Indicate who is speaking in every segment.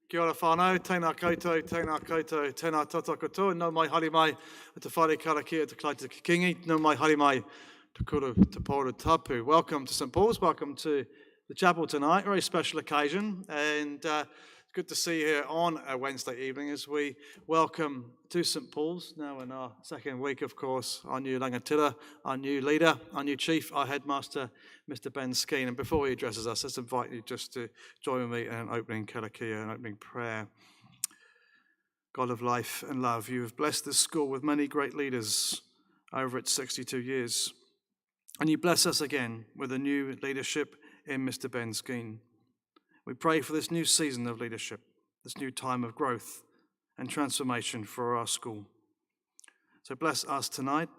Speaker 1: Kia ora whānau, tēnā koutou, tēnā tata katoa, nau mai haere mai te whare karakia te Klaita Kikingi, nau mai haere mai te kuru te Pōra Tapu. Welcome to St. Paul's, welcome to the chapel tonight, very special occasion, and it's good to see you here on a Wednesday evening as we welcome to St. Paul's, now in our second week, of course, our new rangatira, our new leader, our new chief, our headmaster, Mr. Ben Skeen. And before he addresses us, let's invite you just to join with me in an opening karakia, an opening prayer. God of life and love, you have blessed this school with many great leaders over its 62 years. And you bless us again with a new leadership in Mr. Ben Skeen. We pray for this new season of leadership, this new time of growth and transformation for our school. So bless us tonight.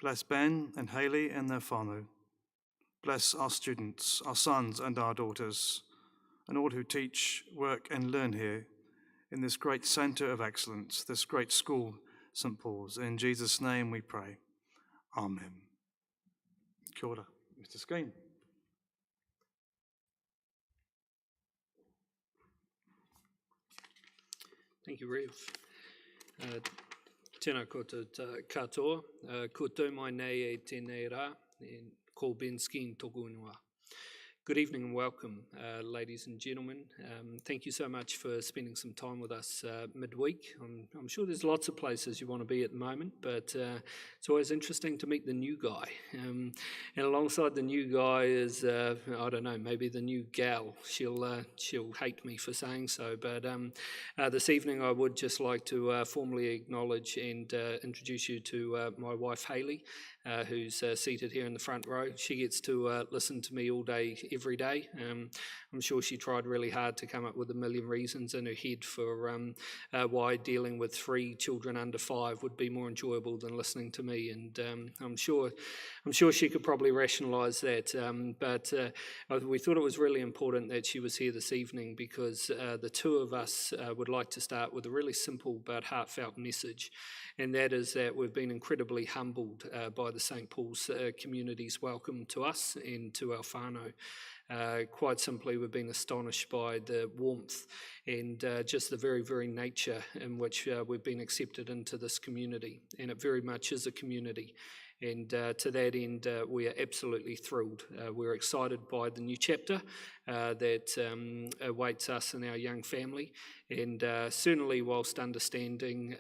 Speaker 1: Bless Ben and Hayley and their whānau. Bless our students, our sons and our daughters, and all who teach, work and learn here in this great centre of excellence, this great school, St. Paul's. In Jesus' name we pray. Amen. Kia ora, Mr. Skeen.
Speaker 2: Thank you, Rev. Tēnā koutou katoa, koutou mai nei e tēnei rā, ko Ben Skeen tōku ingoa. Good evening and welcome, ladies and gentlemen. Thank you so much for spending some time with us midweek. I'm sure there's lots of places you want to be at the moment, but it's always interesting to meet the new guy. And alongside the new guy is, I don't know, maybe the new gal. She'll hate me for saying so, but this evening I would just like to formally acknowledge and introduce you to my wife, Hayley, who's seated here in the front row. She gets to listen to me all day, every day. I'm sure she tried really hard to come up with a million reasons in her head for why dealing with 3 children under 5 would be more enjoyable than listening to me, and I'm sure she could probably rationalise that. But we thought it was really important that she was here this evening because the two of us would like to start with a really simple but heartfelt message, and that is that we've been incredibly humbled by the St. Paul's community's welcome to us and to our whānau. Quite simply, we've been astonished by the warmth and just the very, very nature in which we've been accepted into this community, and it very much is a community. And to that end, we are absolutely thrilled. We're excited by the new chapter that awaits us and our young family, and certainly whilst understanding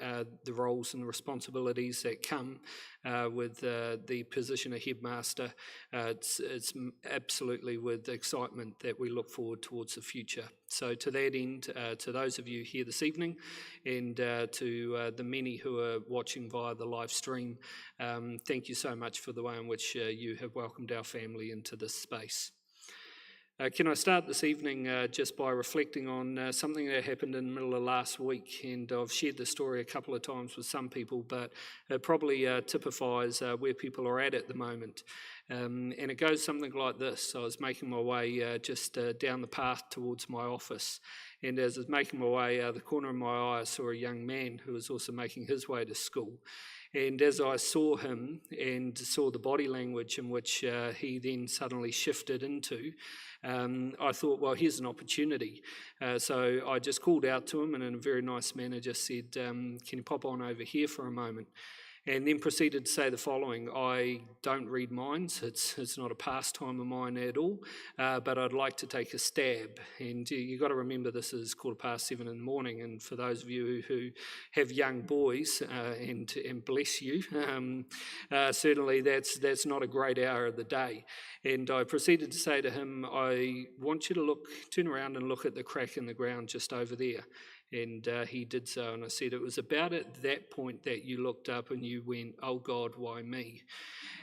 Speaker 2: the roles and responsibilities that come with the position of Headmaster, it's absolutely with excitement that we look forward towards the future. So to that end, to those of you here this evening and to the many who are watching via the live stream, thank you so much for the way in which you have welcomed our family into this space. Can I start this evening just by reflecting on something that happened in the middle of last week, and I've shared the story a couple of times with some people, but it probably typifies where people are at the moment. And it goes something like this. I was making my way just down the path towards my office, and as I was making my way out of the corner of my eye, I saw a young man who was also making his way to school. And as I saw him and saw the body language in which he then suddenly shifted into, I thought, well, here's an opportunity. So I just called out to him and in a very nice manner just said, can you pop on over here for a moment? And then proceeded to say the following: I don't read minds, it's not a pastime of mine at all, but I'd like to take a stab. And you've got to remember this is 7:15 in the morning, and for those of you who have young boys, and bless you, certainly that's not a great hour of the day. And I proceeded to say to him, I want you to turn around and look at the crack in the ground just over there. And he did so, and I said, it was about at that point that you looked up and you went, oh God, why me?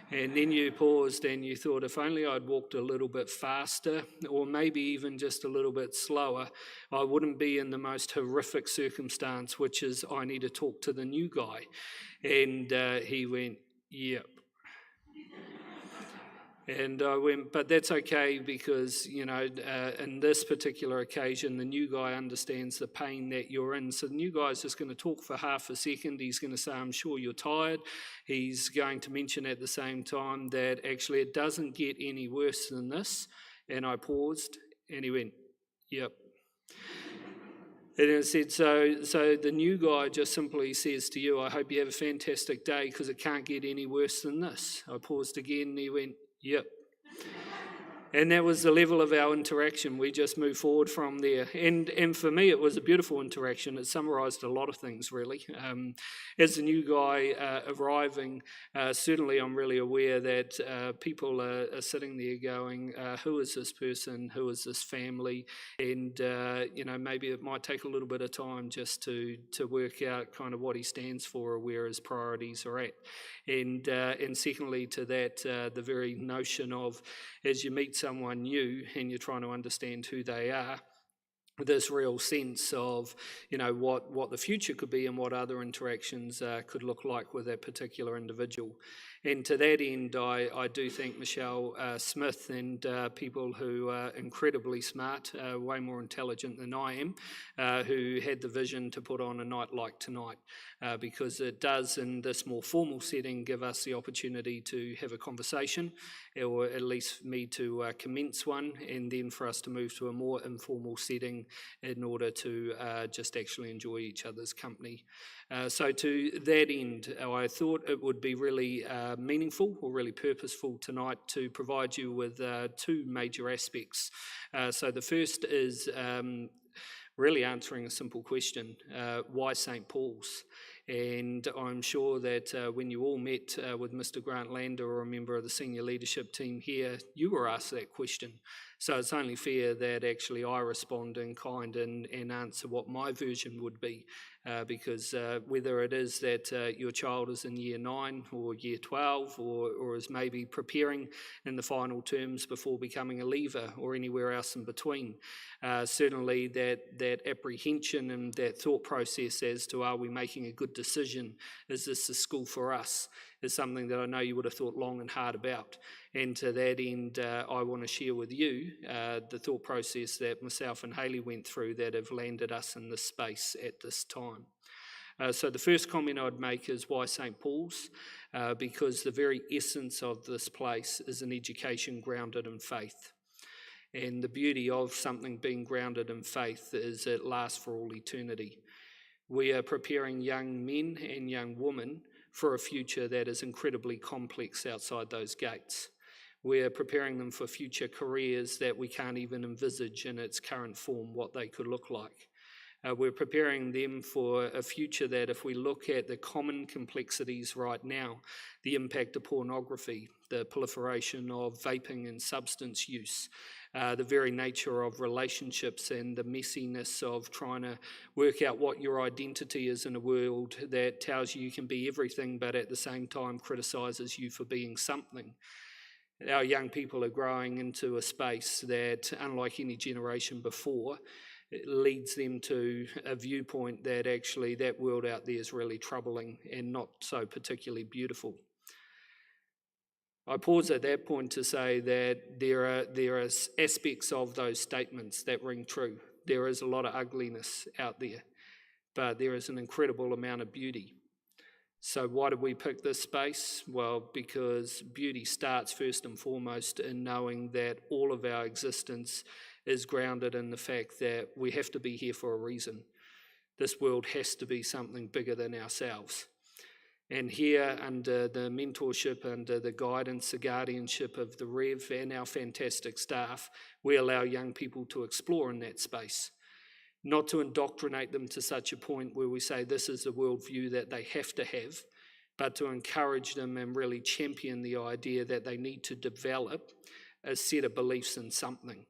Speaker 2: And then you paused and you thought, if only I'd walked a little bit faster, or maybe even just a little bit slower, I wouldn't be in the most horrific circumstance, which is I need to talk to the new guy. And he went, yep. And I went, but that's okay because, in this particular occasion, the new guy understands the pain that you're in. So the new guy's just going to talk for half a second. He's going to say, I'm sure you're tired. He's going to mention at the same time that actually it doesn't get any worse than this. And I paused and he went, yep. And it said, so the new guy just simply says to you, I hope you have a fantastic day because it can't get any worse than this. I paused again and he went, yep. And that was the level of our interaction. We just moved forward from there. And for me, it was a beautiful interaction. It summarised a lot of things, really. As the new guy arriving, certainly I'm really aware that people are sitting there going, who is this person? Who is this family? And, maybe it might take a little bit of time just to work out kind of what he stands for or where his priorities are at. And secondly to that, the very notion of as you meet someone new and you're trying to understand who they are, this real sense of, what the future could be and what other interactions could look like with that particular individual. And to that end, I do think Michelle Smith and people who are incredibly smart, way more intelligent than I am, who had the vision to put on a night like tonight, because it does, in this more formal setting, give us the opportunity to have a conversation, or at least me to commence one, and then for us to move to a more informal setting in order to just actually enjoy each other's company. So to that end, I thought it would be really meaningful or really purposeful tonight to provide you with two major aspects. So the first is really answering a simple question, why St. Paul's? And I'm sure that when you all met with Mr. Grant Lander or a member of the senior leadership team here, you were asked that question. So it's only fair that actually I respond in kind and answer what my version would be, because whether it is that your child is in year 9 or year 12 or is maybe preparing in the final terms before becoming a leaver or anywhere else in between, certainly that apprehension and that thought process as to are we making a good decision, is this the school for us, is something that I know you would have thought long and hard about. And to that end, I want to share with you the thought process that myself and Hayley went through that have landed us in this space at this time. So the first comment I'd make is why St. Paul's? Because the very essence of this place is an education grounded in faith. And the beauty of something being grounded in faith is it lasts for all eternity. We are preparing young men and young women for a future that is incredibly complex outside those gates. We're preparing them for future careers that we can't even envisage in its current form what they could look like. We're preparing them for a future that, if we look at the common complexities right now, the impact of pornography, the proliferation of vaping and substance use, the very nature of relationships and the messiness of trying to work out what your identity is in a world that tells you can be everything but at the same time criticises you for being something. Our young people are growing into a space that, unlike any generation before, it leads them to a viewpoint that actually that world out there is really troubling and not so particularly beautiful. I pause at that point to say that there are aspects of those statements that ring true. There is a lot of ugliness out there, but there is an incredible amount of beauty. So why did we pick this space? Well, because beauty starts first and foremost in knowing that all of our existence is grounded in the fact that we have to be here for a reason. This world has to be something bigger than ourselves. And here, under the mentorship, under the guidance, the guardianship of the Rev and our fantastic staff, we allow young people to explore in that space. Not to indoctrinate them to such a point where we say this is the worldview that they have to have, but to encourage them and really champion the idea that they need to develop a set of beliefs in something.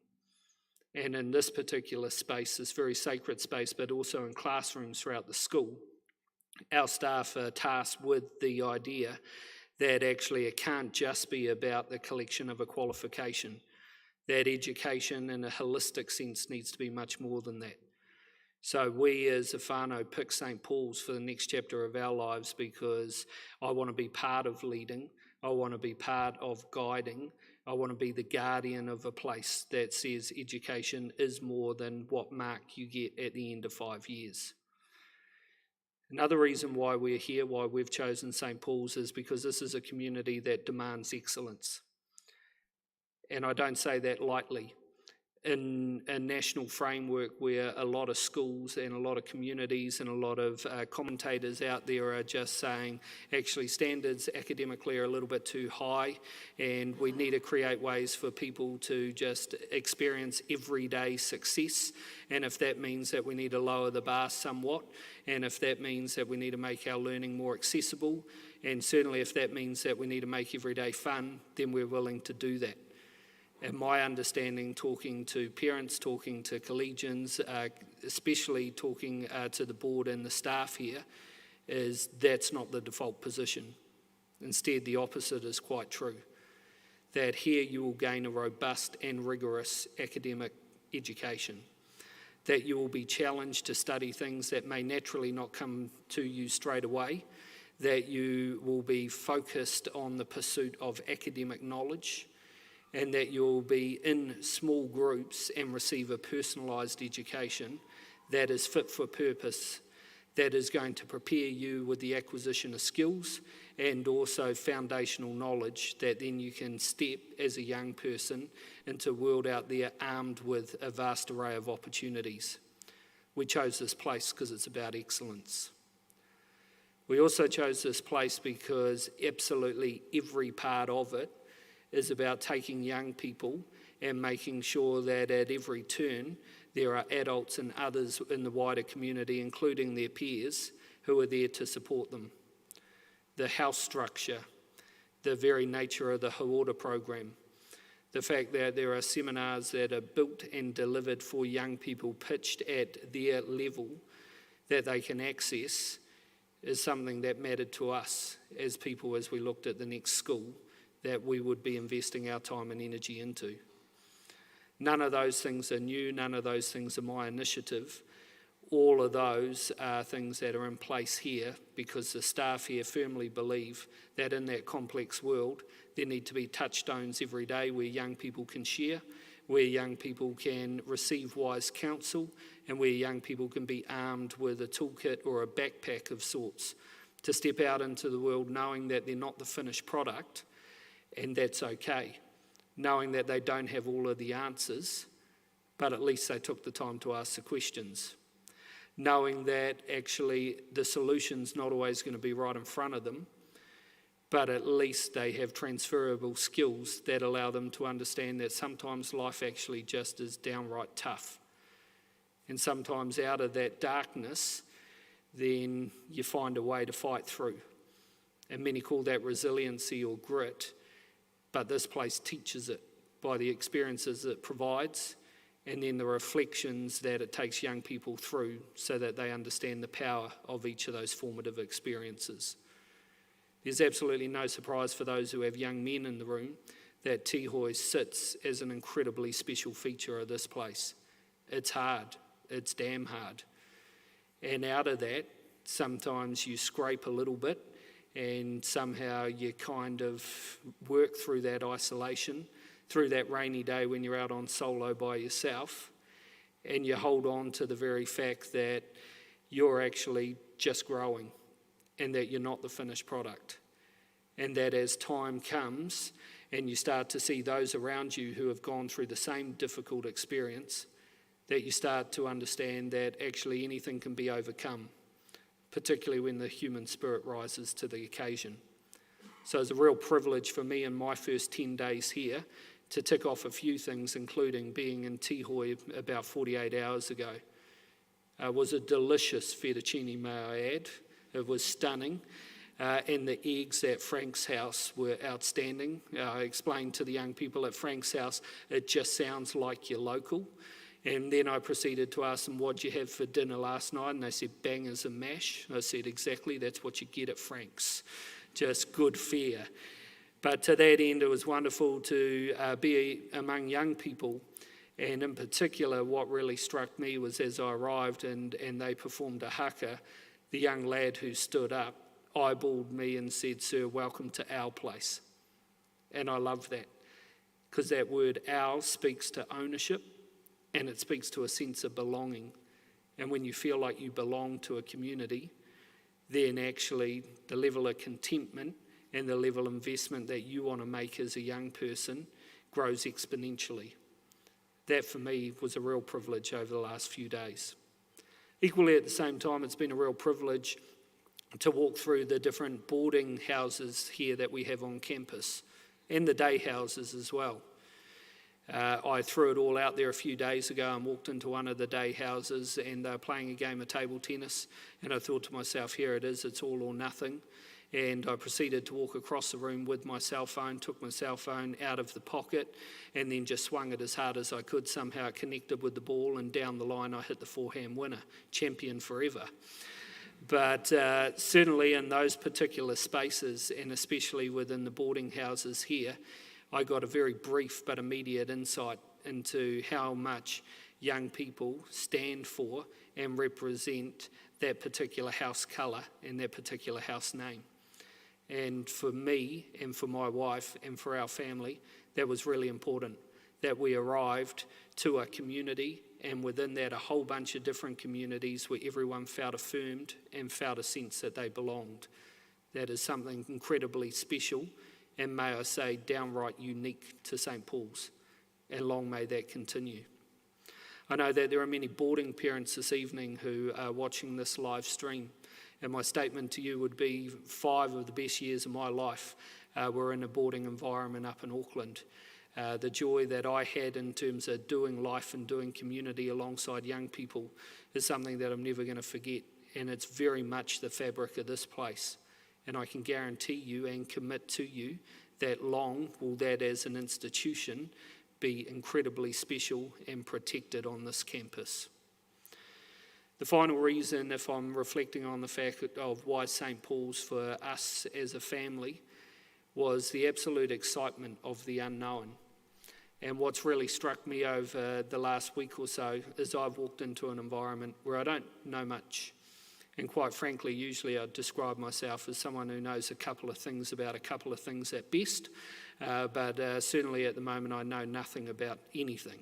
Speaker 2: And in this particular space, this very sacred space, but also in classrooms throughout the school, our staff are tasked with the idea that actually it can't just be about the collection of a qualification, that education in a holistic sense needs to be much more than that. So we as a whānau pick St. Paul's for the next chapter of our lives because I want to be part of leading, I want to be part of guiding, I want to be the guardian of a place that says education is more than what mark you get at the end of 5 years. Another reason why we're here, why we've chosen St. Paul's, is because this is a community that demands excellence. And I don't say that lightly. in a national framework where a lot of schools and a lot of communities and a lot of commentators out there are just saying actually standards academically are a little bit too high, and we need to create ways for people to just experience everyday success. And if that means that we need to lower the bar somewhat, and if that means that we need to make our learning more accessible, and certainly if that means that we need to make everyday fun, then we're willing to do that. And my understanding, talking to parents, talking to collegians, especially talking to the board and the staff here, is that's not the default position. Instead, the opposite is quite true. That here you will gain a robust and rigorous academic education. That you will be challenged to study things that may naturally not come to you straight away. That you will be focused on the pursuit of academic knowledge, and that you'll be in small groups and receive a personalised education that is fit for purpose, that is going to prepare you with the acquisition of skills and also foundational knowledge that then you can step as a young person into a world out there armed with a vast array of opportunities. We chose this place because it's about excellence. We also chose this place because absolutely every part of it is about taking young people and making sure that at every turn there are adults and others in the wider community, including their peers, who are there to support them. The house structure, the very nature of the Haora program, the fact that there are seminars that are built and delivered for young people pitched at their level that they can access is something that mattered to us as people as we looked at the next school that we would be investing our time and energy into. None of those things are new, none of those things are my initiative. All of those are things that are in place here because the staff here firmly believe that in that complex world there need to be touchstones every day where young people can share, where young people can receive wise counsel, and where young people can be armed with a toolkit or a backpack of sorts to step out into the world knowing that they're not the finished product. And that's okay, knowing that they don't have all of the answers, but at least they took the time to ask the questions. Knowing that actually the solution's not always going to be right in front of them, but at least they have transferable skills that allow them to understand that sometimes life actually just is downright tough. And sometimes out of that darkness, then you find a way to fight through. And many call that resiliency or grit. But this place teaches it by the experiences it provides and then the reflections that it takes young people through so that they understand the power of each of those formative experiences. There's absolutely no surprise for those who have young men in the room that Tihoi sits as an incredibly special feature of this place. It's hard. It's damn hard. And out of that, sometimes you scrape a little bit and somehow you kind of work through that isolation, through that rainy day when you're out on solo by yourself, and you hold on to the very fact that you're actually just growing and that you're not the finished product. And that as time comes and you start to see those around you who have gone through the same difficult experience, that you start to understand that actually anything can be overcome, particularly when the human spirit rises to the occasion. So it's a real privilege for me in my first 10 days here to tick off a few things, including being in Tihoi about 48 hours ago. It was a delicious fettuccine, may I add. It was stunning. And the eggs at Frank's house were outstanding. I explained to the young people at Frank's house, it just sounds like you're local. And then I proceeded to ask them, what'd you have for dinner last night? And they said, bangers and mash. I said, exactly, that's what you get at Frank's. Just good fare. But to that end, it was wonderful to be among young people. And in particular, what really struck me was as I arrived and they performed a haka, the young lad who stood up eyeballed me and said, sir, welcome to our place. And I love that, because that word our speaks to ownership. And it speaks to a sense of belonging. And when you feel like you belong to a community, then actually the level of contentment and the level of investment that you want to make as a young person grows exponentially. that for me was a real privilege over the last few days. Equally at the same time, it's been a real privilege to walk through the different boarding houses here that we have on campus, and the day houses as well. I threw it all out there a few days ago and walked into one of the day houses, and they were playing a game of table tennis, and I thought to myself, here it is, it's all or nothing. And I proceeded to walk across the room with my cell phone, took my cell phone out of the pocket, and then just swung it as hard as I could. Somehow it connected with the ball, and down the line I hit the forehand winner, champion forever. But certainly in those particular spaces, and especially within the boarding houses here, I got a very brief but immediate insight into how much young people stand for and represent that particular house colour and that particular house name. And for me and for my wife and for our family, that was really important, that we arrived to a community, and within that a whole bunch of different communities where everyone felt affirmed and felt a sense that they belonged. That is something incredibly special, and may I say downright unique to St. Paul's, and long may that continue. I know that there are many boarding parents this evening who are watching this live stream, and my statement to you would be 5 of the best years of my life were in a boarding environment up in Auckland. The joy that I had in terms of doing life and doing community alongside young people is something that I'm never going to forget, and it's very much the fabric of this place. And I can guarantee you and commit to you that long will that as an institution be incredibly special and protected on this campus. The final reason, if I'm reflecting on the fact of why St. Paul's for us as a family, was the absolute excitement of the unknown. And what's really struck me over the last week or so is I've walked into an environment where I don't know much. And quite frankly, usually I'd describe myself as someone who knows a couple of things about a couple of things at best. But certainly at the moment I know nothing about anything.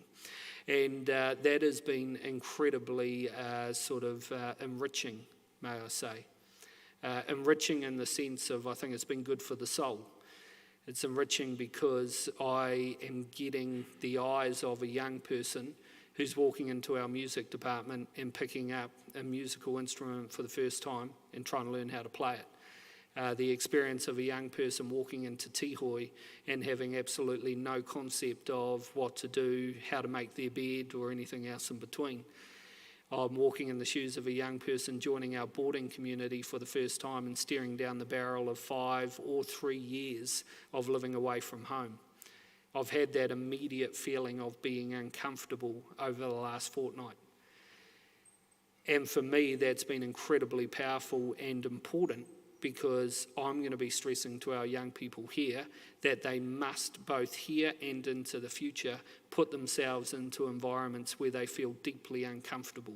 Speaker 2: And that has been incredibly enriching, may I say. Enriching in the sense of I think it's been good for the soul. It's enriching because I am getting the eyes of a young person who's walking into our music department and picking up a musical instrument for the first time and trying to learn how to play it. The experience of a young person walking into Tihoi and having absolutely no concept of what to do, how to make their bed or anything else in between. I'm walking in the shoes of a young person joining our boarding community for the first time and staring down the barrel of 5 or 3 years of living away from home. I've had that immediate feeling of being uncomfortable over the last fortnight. And for me, that's been incredibly powerful and important because I'm going to be stressing to our young people here that they must, both here and into the future, put themselves into environments where they feel deeply uncomfortable.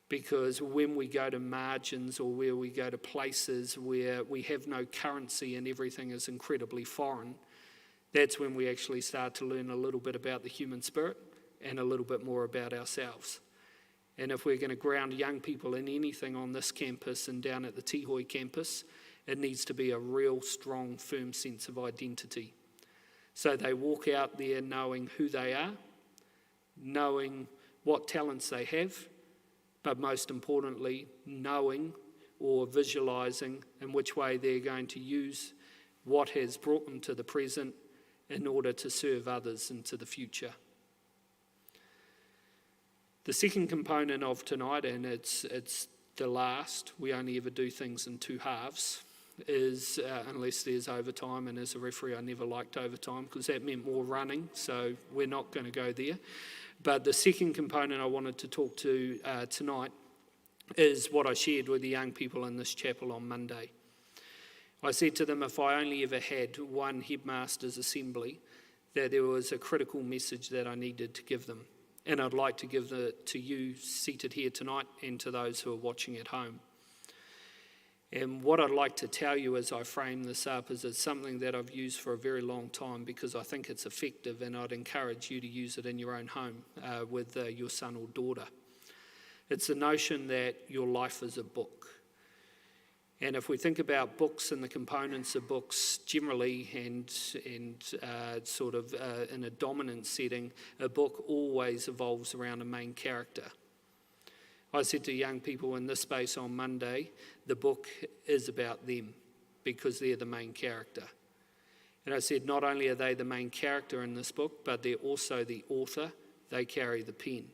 Speaker 2: Because when we go to margins or where we go to places where we have no currency and everything is incredibly foreign, that's when we actually start to learn a little bit about the human spirit and a little bit more about ourselves. And if we're going to ground young people in anything on this campus and down at the Tihoi campus, it needs to be a real strong, firm sense of identity. So they walk out there knowing who they are, knowing what talents they have, but most importantly, knowing or visualising in which way they're going to use what has brought them to the present in order to serve others into the future. The second component of tonight, and it's the last, we only ever do things in 2 halves, is unless there's overtime, and as a referee I never liked overtime because that meant more running, so we're not going to go there. But the second component I wanted to talk to tonight is what I shared with the young people in this chapel on Monday. I said to them if I only ever had one Headmaster's assembly, that there was a critical message that I needed to give them. And I'd like to give it to you seated here tonight and to those who are watching at home. And what I'd like to tell you as I frame this up is it's something that I've used for a very long time because I think it's effective, and I'd encourage you to use it in your own home with your son or daughter. It's the notion that your life is a book. And if we think about books and the components of books generally and sort of in a dominant setting, a book always evolves around a main character. I said to young people in this space on Monday, the book is about them because they're the main character. And I said not only are they the main character in this book, but they're also the author. They carry the pen.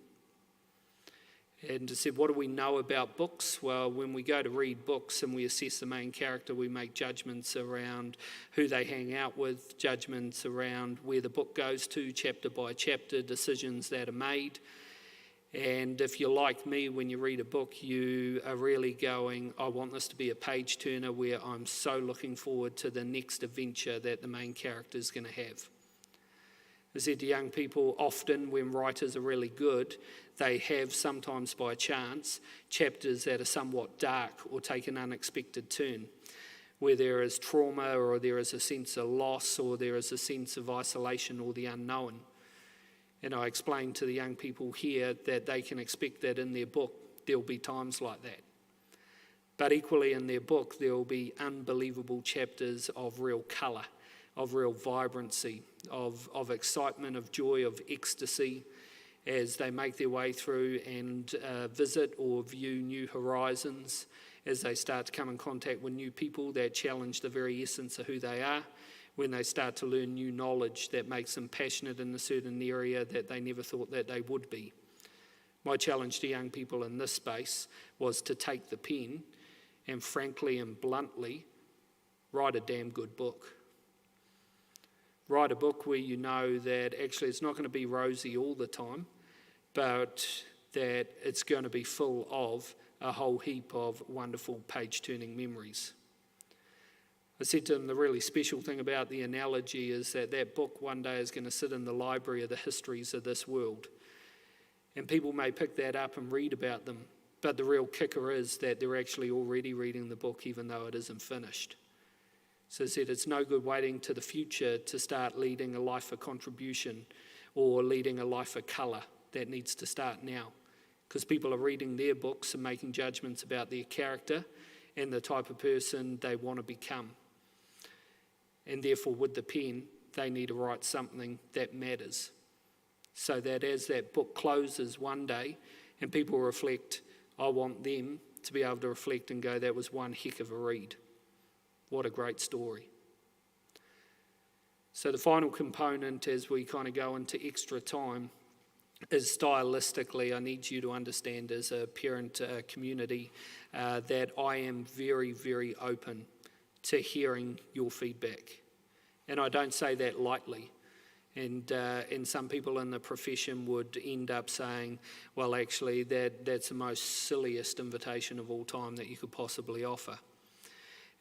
Speaker 2: And I said, what do we know about books? Well, when we go to read books and we assess the main character, we make judgments around who they hang out with, judgments around where the book goes to, chapter by chapter, decisions that are made. And if you're like me, when you read a book, you are really going, I want this to be a page turner where I'm so looking forward to the next adventure that the main character is going to have. I said to young people, often when writers are really good, they have, sometimes by chance, chapters that are somewhat dark or take an unexpected turn, where there is trauma or there is a sense of loss or there is a sense of isolation or the unknown. And I explained to the young people here that they can expect that in their book there'll be times like that. But equally in their book there will be unbelievable chapters of real colour, of real vibrancy, of excitement, of joy, of ecstasy as they make their way through and visit or view new horizons, as they start to come in contact with new people that challenge the very essence of who they are, when they start to learn new knowledge that makes them passionate in a certain area that they never thought that they would be. My challenge to young people in this space was to take the pen and frankly and bluntly write a damn good book. Write a book where you know that actually it's not going to be rosy all the time, but that it's going to be full of a whole heap of wonderful page-turning memories. I said to them the really special thing about the analogy is that that book one day is going to sit in the library of the histories of this world. And people may pick that up and read about them, but the real kicker is that they're actually already reading the book even though it isn't finished. So I said it's no good waiting to the future to start leading a life of contribution or leading a life of colour. That needs to start now, because people are reading their books and making judgments about their character and the type of person they want to become. And therefore with the pen, they need to write something that matters, so that as that book closes one day and people reflect, I want them to be able to reflect and go, that was one heck of a read. What a great story. So the final component as we kind of go into extra time is stylistically, I need you to understand as a parent community that I am very, very open to hearing your feedback. And I don't say that lightly. And some people in the profession would end up saying, well, actually, that's the most silliest invitation of all time that you could possibly offer.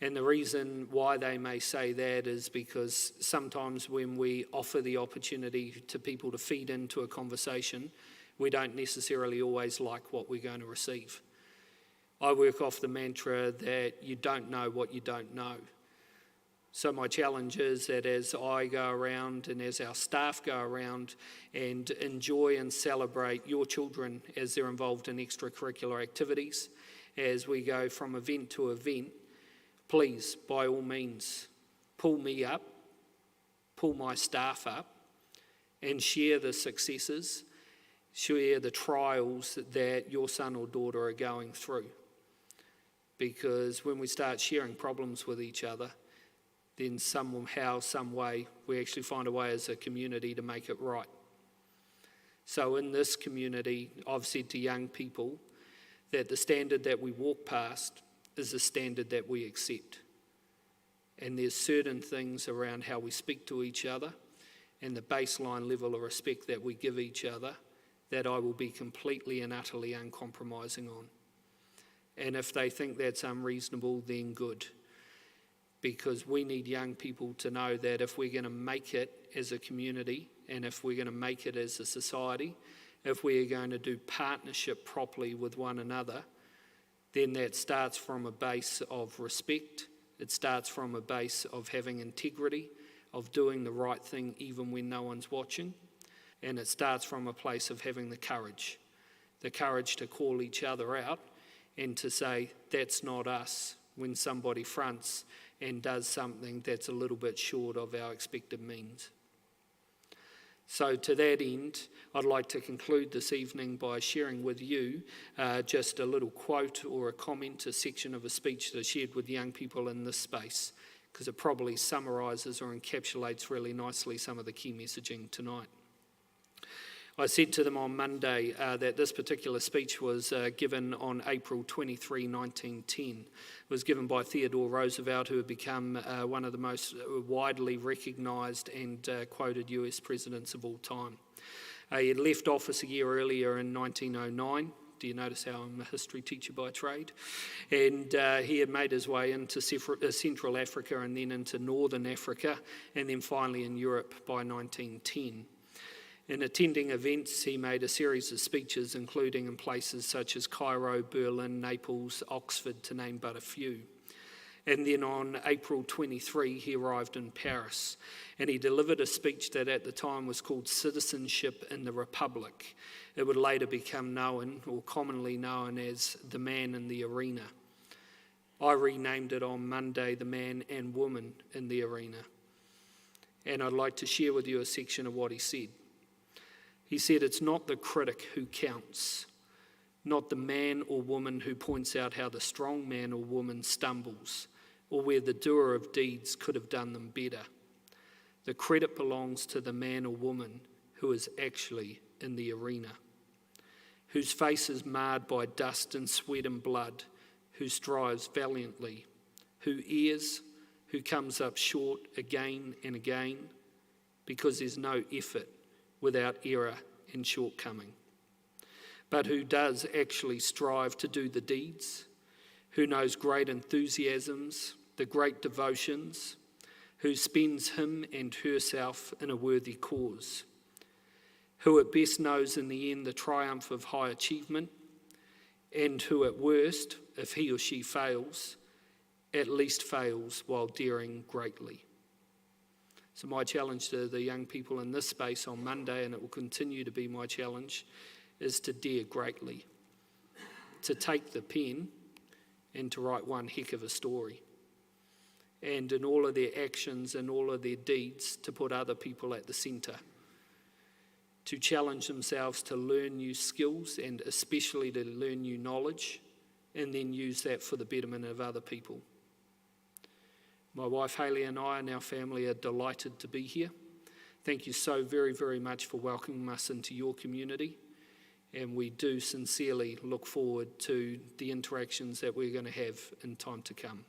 Speaker 2: And the reason why they may say that is because sometimes when we offer the opportunity to people to feed into a conversation, we don't necessarily always like what we're going to receive. I work off the mantra that you don't know what you don't know. So my challenge is that as I go around and as our staff go around and enjoy and celebrate your children as they're involved in extracurricular activities, as we go from event to event, please, by all means, pull me up, pull my staff up, and share the successes, share the trials that your son or daughter are going through. Because when we start sharing problems with each other, then somehow, some way, we actually find a way as a community to make it right. So in this community, I've said to young people that the standard that we walk past is the standard that we accept. And there's certain things around how we speak to each other and the baseline level of respect that we give each other that I will be completely and utterly uncompromising on. And if they think that's unreasonable, then good. Because we need young people to know that if we're going to make it as a community and if we're going to make it as a society, if we are going to do partnership properly with one another, then that starts from a base of respect. It starts from a base of having integrity, of doing the right thing even when no one's watching. And it starts from a place of having the courage to call each other out and to say, that's not us, when somebody fronts and does something that's a little bit short of our expected means. So to that end, I'd like to conclude this evening by sharing with you just a little quote or a comment, a section of a speech that I shared with young people in this space, because it probably summarises or encapsulates really nicely some of the key messaging tonight. I said to them on Monday that this particular speech was given on April 23, 1910. It was given by Theodore Roosevelt, who had become one of the most widely recognised and quoted US presidents of all time. He had left office a year earlier in 1909. Do you notice how I'm a history teacher by trade? And he had made his way into Central Africa and then into Northern Africa and then finally in Europe by 1910. In attending events, he made a series of speeches, including in places such as Cairo, Berlin, Naples, Oxford, to name but a few. And then on April 23, he arrived in Paris, and he delivered a speech that at the time was called Citizenship in the Republic. It would later become known, or commonly known, as the Man in the Arena. I renamed it on Monday, the Man and Woman in the Arena. And I'd like to share with you a section of what he said. He said, "It's not the critic who counts, not the man or woman who points out how the strong man or woman stumbles, or where the doer of deeds could have done them better. The credit belongs to the man or woman who is actually in the arena, whose face is marred by dust and sweat and blood, who strives valiantly, who errs, who comes up short again and again, because there's no effort without error and shortcoming, but who does actually strive to do the deeds, who knows great enthusiasms, the great devotions, who spends him and herself in a worthy cause, who at best knows in the end the triumph of high achievement, and who at worst, if he or she fails, at least fails while daring greatly." So my challenge to the young people in this space on Monday, and it will continue to be my challenge, is to dare greatly, to take the pen and to write one heck of a story. And in all of their actions and all of their deeds, to put other people at the centre, to challenge themselves to learn new skills and especially to learn new knowledge, and then use that for the betterment of other people. My wife Hayley and I and our family are delighted to be here. Thank you so very, very much for welcoming us into your community. And we do sincerely look forward to the interactions that we're going to have in time to come.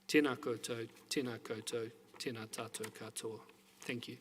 Speaker 2: Tēnā koutou, tēnā koutou, tēnā tātou katoa. Thank you.